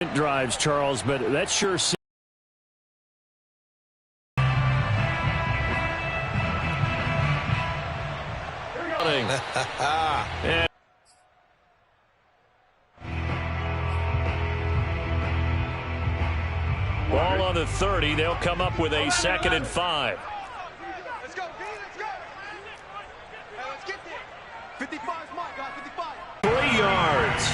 Drives, Charles, but that sure seems. And ball on the 30. They'll come up with a 2nd and 5. Let's go, let's go. Hey, let's get there. 55 is mine, guys, 55. 3 yards.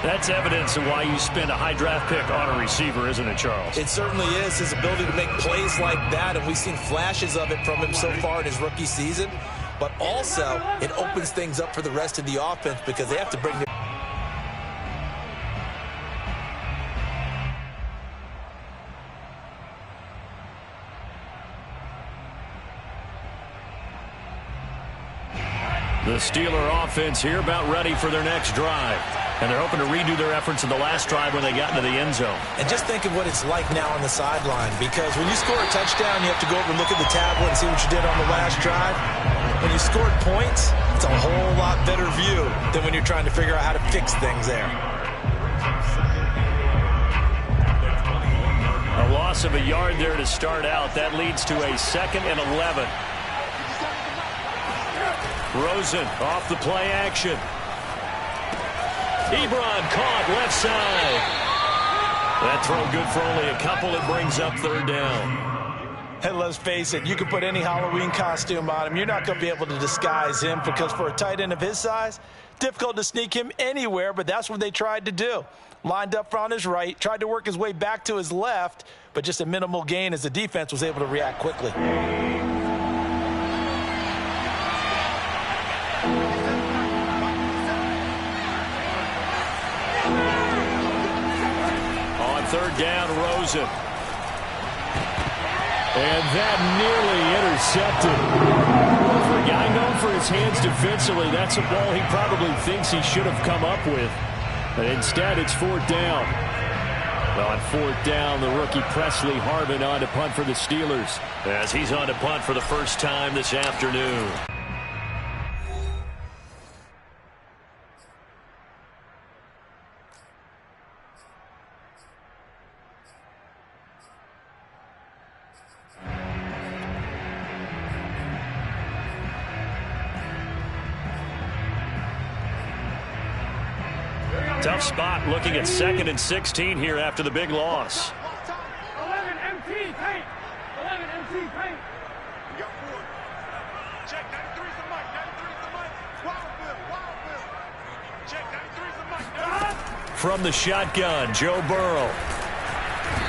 That's evidence of why you spend a high draft pick on a receiver, isn't it, Charles? It certainly is, his ability to make plays like that, and we've seen flashes of it from him so far in his rookie season. But also, it opens things up for the rest of the offense because they have to bring their... The Steeler offense here about ready for their next drive. And they're hoping to redo their efforts in the last drive when they got into the end zone. And just think of what it's like now on the sideline, because when you score a touchdown, you have to go over and look at the tablet and see what you did on the last drive. When you scored points, it's a whole lot better view than when you're trying to figure out how to fix things there. A loss of a yard there to start out. That leads to a 2nd and 11. Rosen off the play action. Ebron caught left side. That throw good for only a couple. It brings up 3rd down. And let's face it, you can put any Halloween costume on him. You're not going to be able to disguise him, because for a tight end of his size, difficult to sneak him anywhere, but that's what they tried to do. Lined up on his right, tried to work his way back to his left, but just a minimal gain as the defense was able to react quickly. On 3rd down, Rosen. And that nearly intercepted. Well, for a guy known for his hands defensively, that's a ball he probably thinks he should have come up with. But instead, it's 4th down. Well, on 4th down, the rookie Presley Harvin on to punt for the Steelers, as he's on to punt for the first time this afternoon. Tough spot looking at 2nd and 16 here after the big loss. 11 MT paint. 11 MT paint. We got 4. Check, 93's the mic. 93's the mic. Wild Bill. Check, 93's the mic. From the shotgun, Joe Burrow.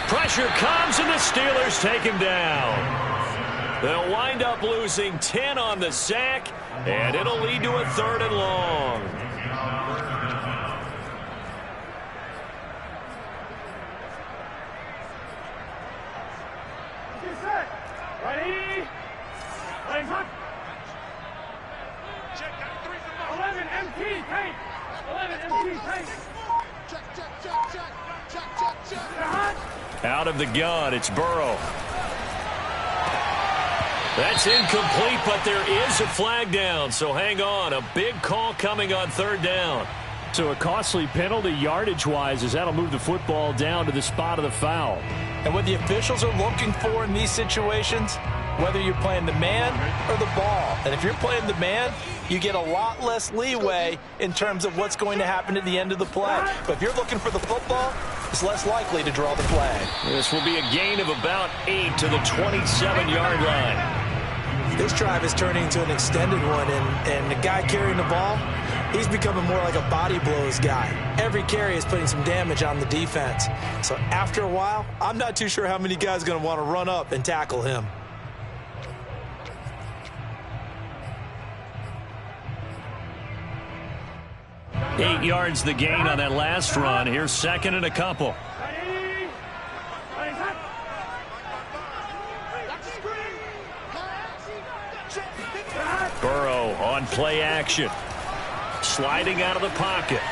Pressure comes and the Steelers take him down. They'll wind up losing 10 on the sack, and it'll lead to a 3rd and long. Ready? Legs up. Check, 93's the mic. 11 MT paint. 11 MT paint. Check. Out of the gun, it's Burrow. That's incomplete, but there is a flag down, so hang on. A big call coming on 3rd down. So a costly penalty yardage-wise, as that'll move the football down to the spot of the foul. And what the officials are looking for in these situations, whether you're playing the man or the ball. And if you're playing the man, you get a lot less leeway in terms of what's going to happen at the end of the play. But if you're looking for the football, it's less likely to draw the flag. This will be a gain of about 8 to the 27-yard line. This drive is turning into an extended one, and the guy carrying the ball, he's becoming more like a body blows guy. Every carry is putting some damage on the defense. So after a while, I'm not too sure how many guys are going to want to run up and tackle him. Eight yards the gain on that last run. Here's 2nd and a couple. Burrow on play action. Sliding out of the pocket.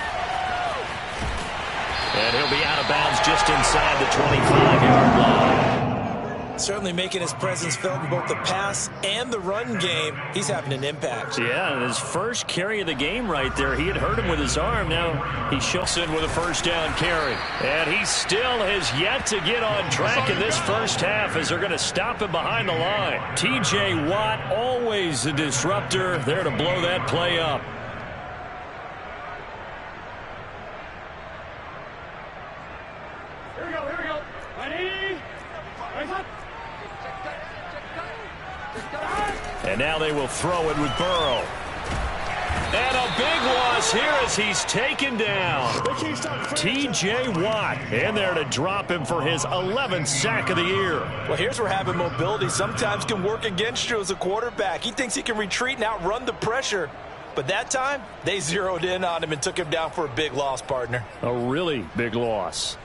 And he'll be out of bounds just inside the 25-yard line. Certainly making his presence felt in both the pass and the run game. He's having an impact. Yeah, and his first carry of the game right there, he had hurt him with his arm. Now he shows in with a first down carry. And he still has yet to get on track in this first half as they're going to stop him behind the line. T.J. Watt, always a disruptor, there to blow that play up. Here we go. Ready? Raise up. And now they will throw it with Burrow. And a big loss here as he's taken down. T.J. Watt in there to drop him for his 11th sack of the year. Well, here's where having mobility sometimes can work against you as a quarterback. He thinks he can retreat and outrun the pressure. But that time, they zeroed in on him and took him down for a big loss, partner. A really big loss.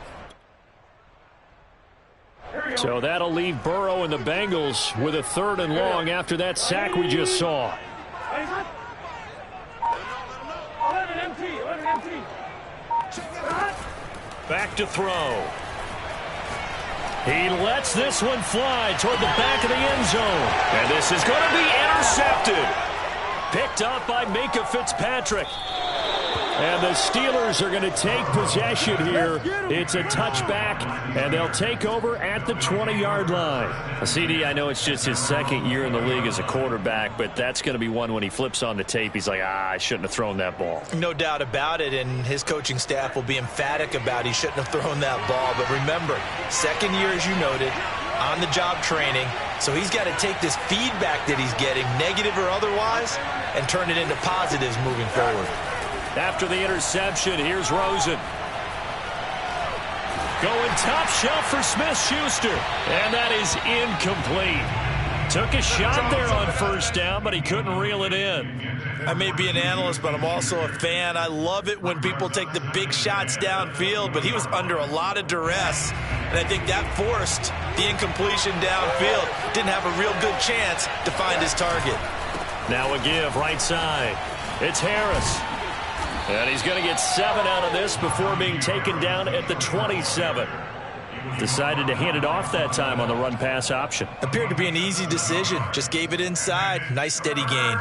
So that'll leave Burrow and the Bengals with a 3rd and long after that sack we just saw. 11 empty. Back to throw. He lets this one fly toward the back of the end zone. And this is going to be intercepted. Picked up by Minkah Fitzpatrick. And the Steelers are going to take possession here. It's a touchback, and they'll take over at the 20-yard line. CD, I know it's just his 2nd year in the league as a quarterback, but that's going to be one when he flips on the tape. He's like, I shouldn't have thrown that ball. No doubt about it, and his coaching staff will be emphatic about he shouldn't have thrown that ball. But remember, 2nd year, as you noted, on-the-job training. So he's got to take this feedback that he's getting, negative or otherwise, and turn it into positives moving forward. After the interception, here's Rosen. Going top shelf for Smith-Schuster. And that is incomplete. Took a shot there on first down, but he couldn't reel it in. I may be an analyst, but I'm also a fan. I love it when people take the big shots downfield, but he was under a lot of duress. And I think that forced the incompletion downfield. Didn't have a real good chance to find his target. Now a give right side. It's Harris. And he's going to get 7 out of this before being taken down at the 27. Decided to hand it off that time on the run-pass option. Appeared to be an easy decision. Just gave it inside. Nice steady gain.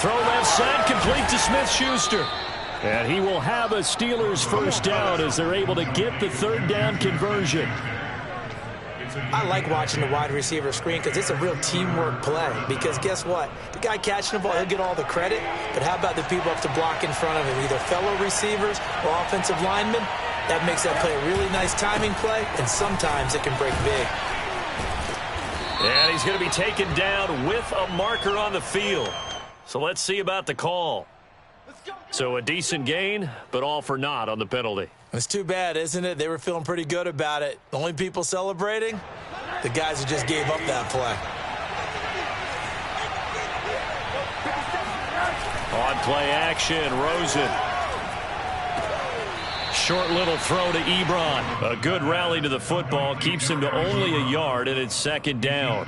Throw left side, complete to Smith-Schuster. And he will have a Steelers first down as they're able to get the 3rd down conversion. I like watching the wide receiver screen because it's a real teamwork play. Because guess what? The guy catching the ball, he'll get all the credit. But how about the people up to block in front of him, either fellow receivers or offensive linemen? That makes that play a really nice timing play, and sometimes it can break big. And he's going to be taken down with a marker on the field. So let's see about the call. So a decent gain, but all for naught on the penalty. It's too bad, isn't it? They were feeling pretty good about it. The only people celebrating, the guys who just gave up that play. On play action, Rosen. Short little throw to Ebron. A good rally to the football. Keeps him to only a yard, and it's 2nd down.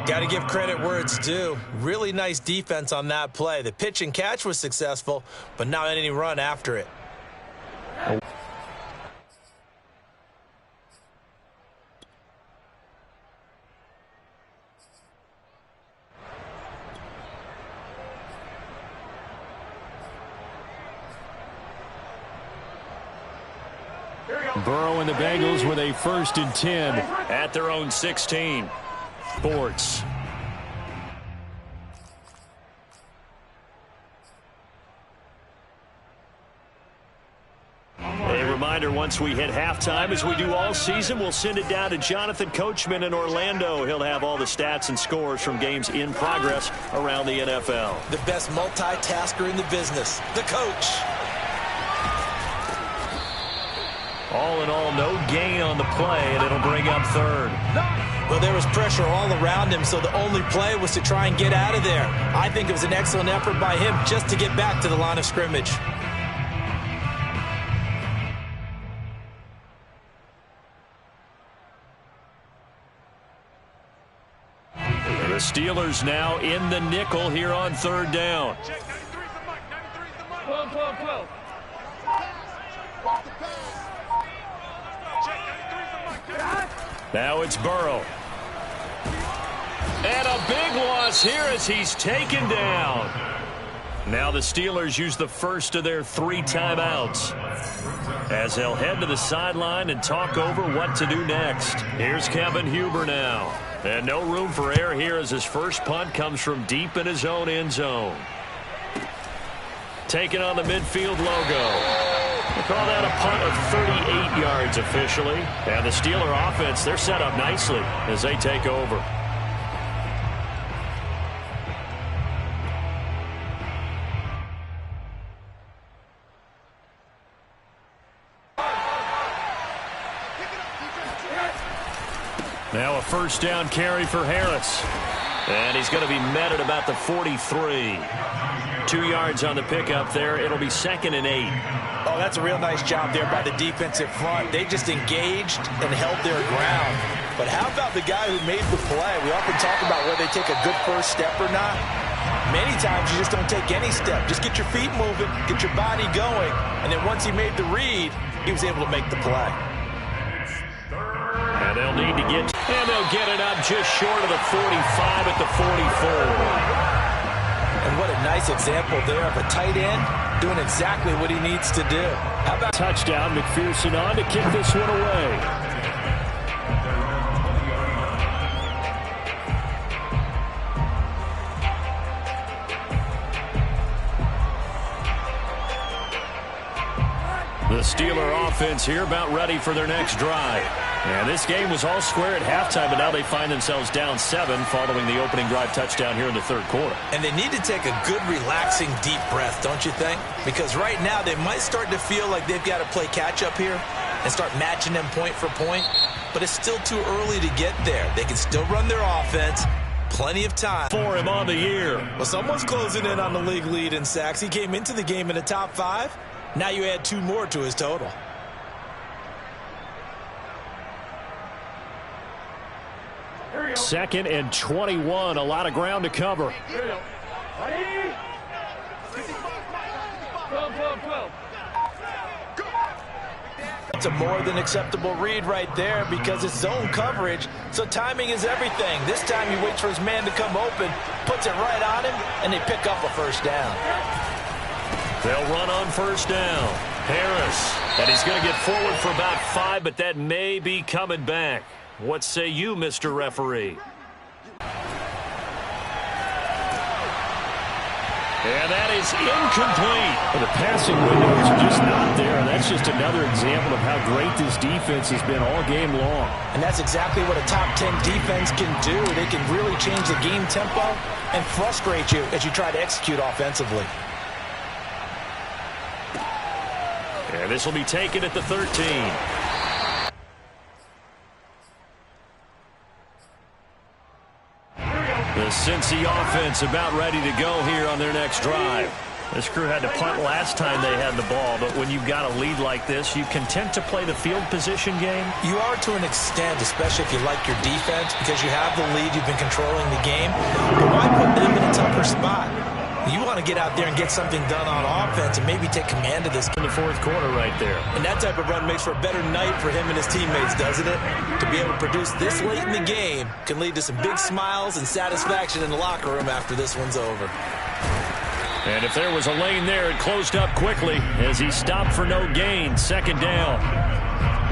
Got to give credit where it's due. Really nice defense on that play. The pitch and catch was successful, but not any run after it. Burrow and the Bengals with a 1st and 10 at their own 16. Sports. A reminder, once we hit halftime, as we do all season, we'll send it down to Jonathan Coachman in Orlando. He'll have all the stats and scores from games in progress around the NFL. The best multitasker in the business, the coach. All in all, no gain on the play, and it'll bring up 3rd. Well, there was pressure all around him, so the only play was to try and get out of there. I think it was an excellent effort by him just to get back to the line of scrimmage. The Steelers now in the nickel here on third down. Check 93's the mic. 93's the mic. 12, 12, 12. Check 93's the mic. Now it's Burrow. And a big loss here as he's taken down. Now the Steelers use the first of their 3 timeouts as they'll head to the sideline and talk over what to do next. Here's Kevin Huber now. And no room for error here as his first punt comes from deep in his own end zone. Taking on the midfield logo. They call that a punt of 38 yards officially. And the Steeler offense, they're set up nicely as they take over. Now a first down carry for Harris. And he's going to be met at about the 43. 2 yards on the pickup there. It'll be 2nd and 8. Oh, that's a real nice job there by the defensive front. They just engaged and held their ground. But how about the guy who made the play? We often talk about whether they take a good first step or not. Many times you just don't take any step. Just get your feet moving, get your body going. And then once he made the read, he was able to make the play. And they'll need to get, and they'll get it up just short of the 45 at the 44. And what a nice example there of a tight end doing exactly what he needs to do. How about touchdown, McPherson on to kick this one away. The Steeler offense here about ready for their next drive. And this game was all square at halftime, but now they find themselves down 7 following the opening drive touchdown here in the third quarter. And they need to take a good, relaxing, deep breath, don't you think? Because right now they might start to feel like they've got to play catch-up here and start matching them point for point. But it's still too early to get there. They can still run their offense. Plenty of time for him on the year. Well, someone's closing in on the league lead in sacks. He came into the game in the top 5. Now you add 2 more to his total. Second and 21. A lot of ground to cover. 12, 12, 12. It's a more than acceptable read right there because it's zone coverage, so timing is everything. This time he waits for his man to come open, puts it right on him, and they pick up a first down. They'll run on first down. Harris, and he's going to get forward for about 5, but that may be coming back. What say you, Mr. Referee? And that is incomplete. Well, the passing window is just not there. That's just another example of how great this defense has been all game long. And that's exactly what a top 10 defense can do. They can really change the game tempo and frustrate you as you try to execute offensively. And this will be taken at the 13. The Cincy offense about ready to go here on their next drive. This crew had to punt last time they had the ball, but when you've got a lead like this, you content to play the field position game? You are to an extent, especially if you like your defense, because you have the lead, you've been controlling the game. But why put them in a tougher spot? You want to get out there and get something done on offense and maybe take command of this in the fourth quarter right there. And that type of run makes for a better night for him and his teammates, doesn't it? To be able to produce this late in the game can lead to some big smiles and satisfaction in the locker room after this one's over. And if there was a lane there, it closed up quickly as he stopped for no gain. Second down.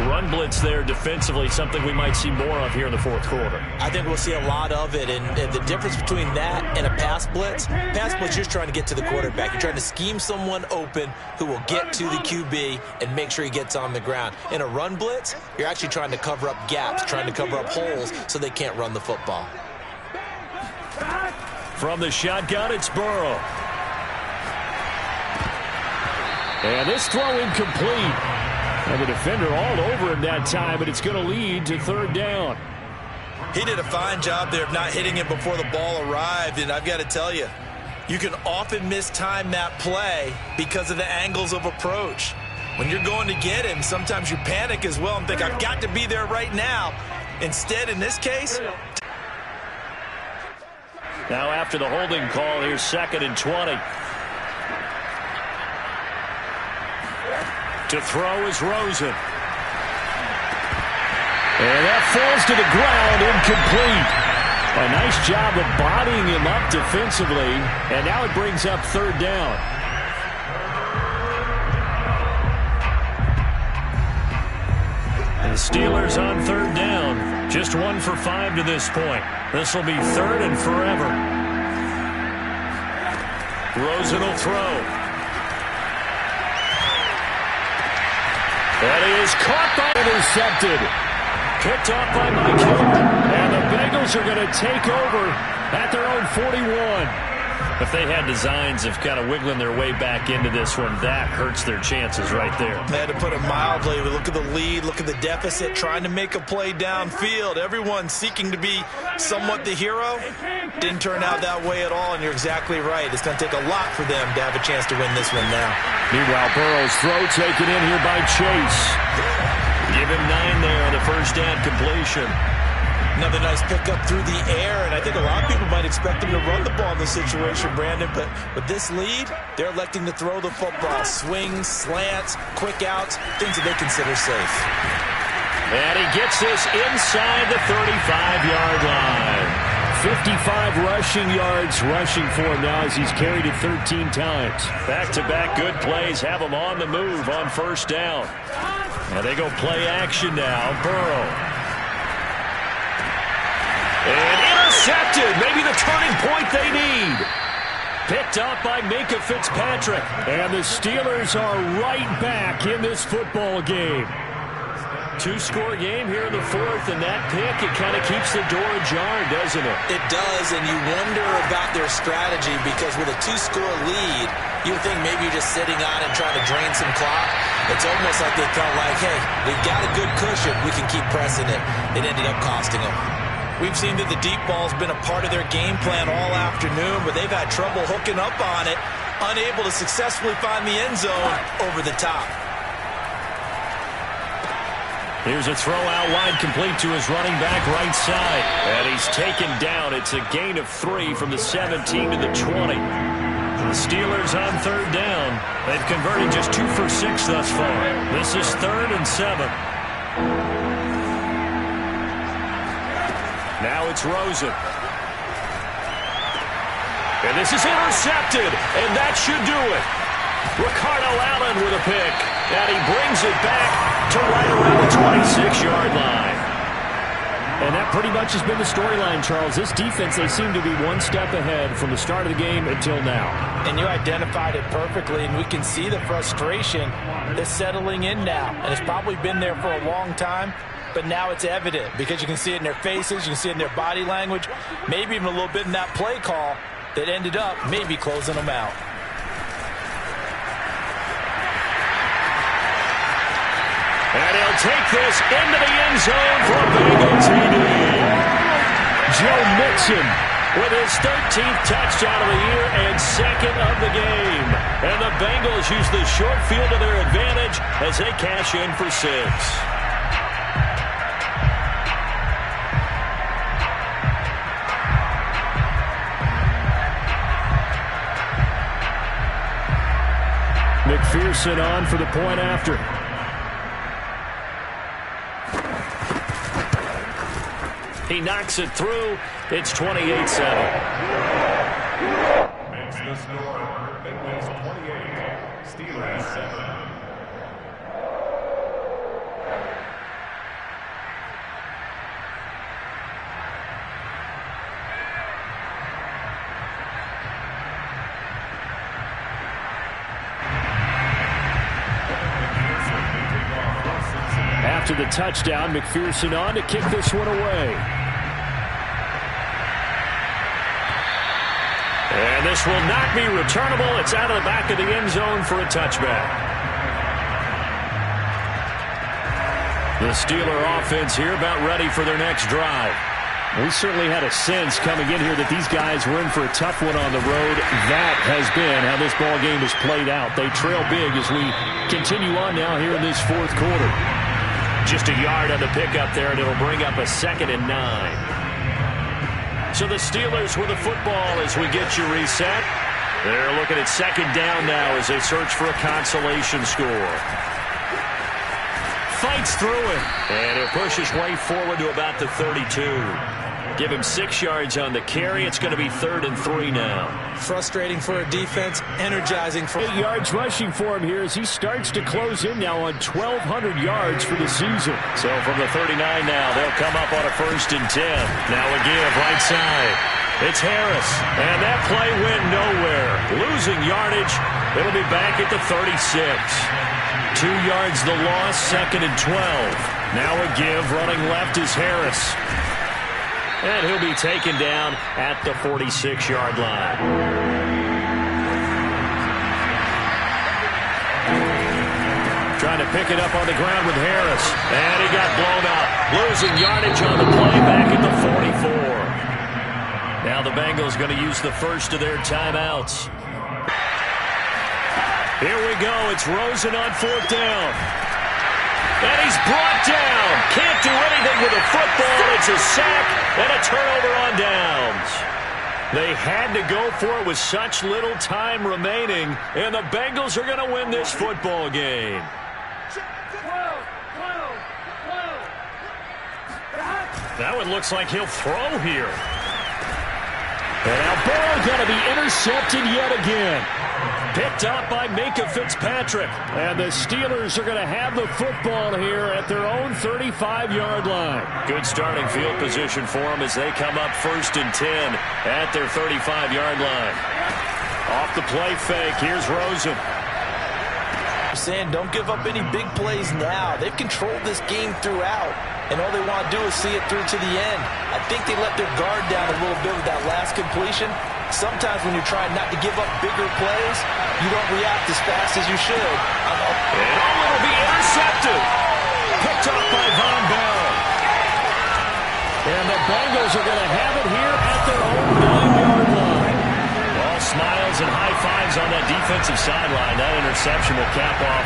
Run blitz there defensively, something we might see more of here in the fourth quarter. I think we'll see a lot of it, and the difference between that and a pass blitz, you're just trying to get to the quarterback. You're trying to scheme someone open who will get to the QB and make sure he gets on the ground. In a run blitz, you're actually trying to cover up gaps, trying to cover up holes so they can't run the football. From the shotgun, it's Burrow. And this throw incomplete. And the defender all over him that time, but it's going to lead to third down. He did a fine job there of not hitting it before the ball arrived, and I've got to tell you, you can often mistime that play because of the angles of approach. When you're going to get him, sometimes you panic as well and think, I've got to be there right now. Instead, in this case, Now after the holding call, here's 2nd and 20. To throw is Rosen. And that falls to the ground, incomplete. A nice job of bodying him up defensively, and now it brings up 3rd down. The Steelers on 3rd down. Just 1 for 5 to this point. This will be 3rd and forever. Rosen will throw. That is caught by intercepted. Picked off by Mike Hill. And the Bengals are going to take over at their own 41. If they had designs of kind of wiggling their way back into this one, that hurts their chances right there. They had to put it mildly. Look at the lead, look at the deficit, trying to make a play downfield. Everyone seeking to be somewhat the hero. Didn't turn out that way at all, and you're exactly right. It's going to take a lot for them to have a chance to win this one now. Meanwhile, Burrow's throw taken in here by Chase. Give him 9 there on the first down completion. Another nice pickup through the air, and I think a lot of people might expect him to run the ball in this situation, Brandon, but with this lead, they're electing to throw the football. Swings, slants, quick outs, things that they consider safe. And he gets this inside the 35-yard line. 55 rushing yards rushing for him now as he's carried it 13 times. Back-to-back good plays have him on the move on first down. Now they go play action now. Burrow. And intercepted. Maybe the turning point they need. Picked up by Minkah Fitzpatrick. And the Steelers are right back in this football game. 2-score game here in the 4th, and that pick, it kind of keeps the door ajar, doesn't it? It does, and you wonder about their strategy because with a 2-score lead, you would think maybe you're just sitting on it and trying to drain some clock. It's almost like they felt like, hey, we've got a good cushion. We can keep pressing it. It ended up costing them. We've seen that the deep ball's been a part of their game plan all afternoon, but they've had trouble hooking up on it, unable to successfully find the end zone over the top. Here's a throw out wide, complete to his running back right side. And he's taken down. It's a gain of 3 from the 17 to the 20. The Steelers on 3rd down. They've converted just 2 for 6 thus far. This is 3rd and 7. Now it's Rosen. And this is intercepted, and that should do it. Ricardo Allen with a pick, and he brings it back to right around the 26-yard line. And that pretty much has been the storyline, Charles. This defense, they seem to be one step ahead from the start of the game until now. And you identified it perfectly, and we can see the frustration that's settling in now. And it's probably been there for a long time, but now it's evident because you can see it in their faces, you can see it in their body language, maybe even a little bit in that play call that ended up maybe closing them out. And he'll take this into the end zone for a Bengal TD. Joe Mixon with his 13th touchdown of the year and 2nd of the game. And the Bengals use the short field to their advantage as they cash in for 6. McPherson on for the point after. He knocks it through. It's 28-7. Makes the score. Bengals 28, Steelers 7. After the touchdown, McPherson on to kick this one away. And this will not be returnable. It's out of the back of the end zone for a touchback. The Steeler offense here about ready for their next drive. We certainly had a sense coming in here that these guys were in for a tough one on the road. That has been how this ball game has played out. They trail big as we continue on now here in this 4th quarter. Just a yard on the pickup there, and it'll bring up a 2nd and 9. So the Steelers with the football as we get you reset. They're looking at second down now as they search for a consolation score. Fights through it. And he'll push his way forward to about the 32. Give him 6 yards on the carry. It's going to be 3rd and 3 now. Frustrating for a defense, energizing for 8 yards rushing for him here as he starts to close in now on 1,200 yards for the season. So from the 39 now, they'll come up on a 1st and 10. Now a give right side. It's Harris, and that play went nowhere. Losing yardage. It'll be back at the 36. 2 yards the loss, 2nd and 12. Now a give, running left is Harris. And he'll be taken down at the 46-yard line. Trying to pick it up on the ground with Harris. And he got blown up. Losing yardage on the play back at the 44. Now the Bengals going to use the first of their timeouts. Here we go. It's Rosen on 4th down. And he's brought down. Can't do anything with a football. It's a sack and a turnover on downs. They had to go for it with such little time remaining, and the Bengals are going to win this football game. That one looks like he'll throw here. And now Burrow going to be intercepted yet again. Picked up by Minka Fitzpatrick. And the Steelers are going to have the football here at their own 35-yard line. Good starting field position for them as they come up 1st and 10 at their 35-yard line. Off the play fake, here's Rosen. Saying don't give up any big plays now. They've controlled this game throughout, and all they want to do is see it through to the end. I think they let their guard down a little bit with that last completion. Sometimes when you're trying not to give up bigger plays, you don't react as fast as you should. And it'll be intercepted. Picked up by Von Bell. And the Bengals are going to have it here at their own 9-yard line. All smiles and high fives on that defensive sideline. That interception will cap off